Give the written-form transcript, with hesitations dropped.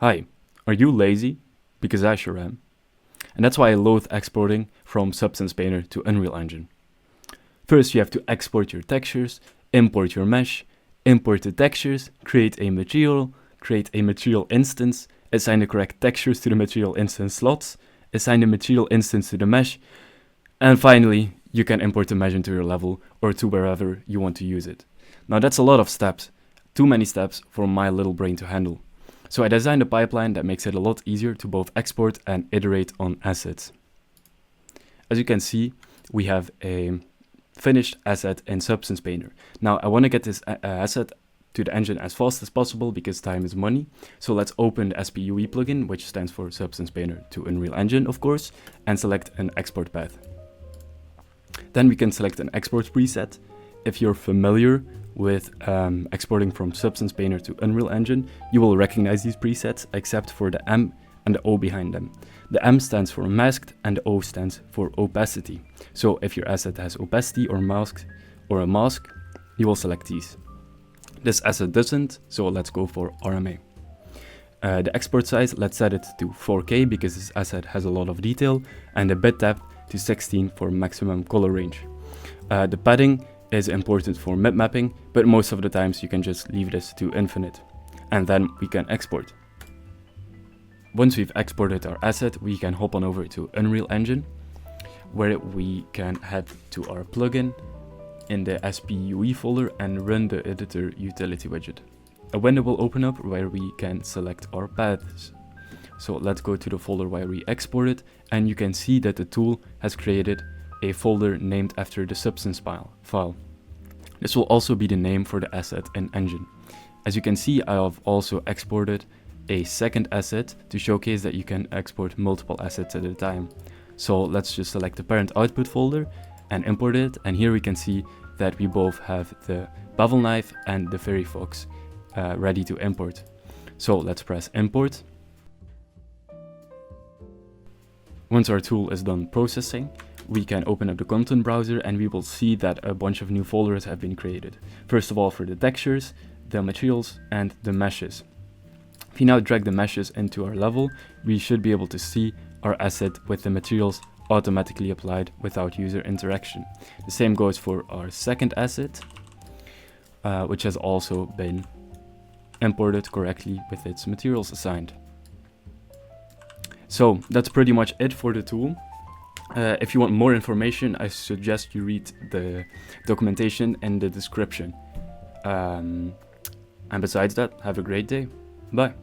Hi, are you lazy? Because I sure am. And that's why I loathe exporting from Substance Painter to Unreal Engine. First, you have to export your textures, import your mesh, import the textures, create a material instance, assign the correct textures to the material instance slots, assign the material instance to the mesh, and finally, you can import the mesh into your level or to wherever you want to use it. Now that's a lot of steps, too many steps for my little brain to handle. So I designed a pipeline that makes it a lot easier to both export and iterate on assets. As you can see, we have a finished asset in Substance Painter. Now I want to get this asset to the engine as fast as possible because time is money. So let's open the SPUE plugin, which stands for Substance Painter to Unreal Engine, of course, and select an export path. Then we can select an export preset. If you're familiar with exporting from Substance Painter to Unreal Engine, you will recognize these presets except for the M and the O behind them. The M stands for masked and the O stands for opacity. So if your asset has opacity or a mask, you will select these. This asset doesn't, so let's go for RMA. The export size, let's set it to 4K because this asset has a lot of detail, and the bit depth to 16 for maximum color range. The padding is important for mip mapping, but most of the times you can just leave this to infinite. And then we can export. Once we've exported our asset, we can hop on over to Unreal Engine, where we can head to our plugin in the SPUE folder and run the editor utility widget. A window will open up where we can select our paths. So let's go to the folder where we exported, and you can see that the tool has created a folder named after the substance file. This will also be the name for the asset in Engine. As you can see, I have also exported a second asset to showcase that you can export multiple assets at a time. So let's just select the parent output folder and import it, and here we can see that we both have the bevel knife and the fairy fox ready to import. So let's press import. Once our tool is done processing, we can open up the content browser and we will see that a bunch of new folders have been created. First of all, for the textures, the materials, and the meshes. If you now drag the meshes into our level, we should be able to see our asset with the materials automatically applied without user interaction. The same goes for our second asset, which has also been imported correctly with its materials assigned. So that's pretty much it for the tool. If you want more information, I suggest you read the documentation in the description. And besides that, have a great day. Bye.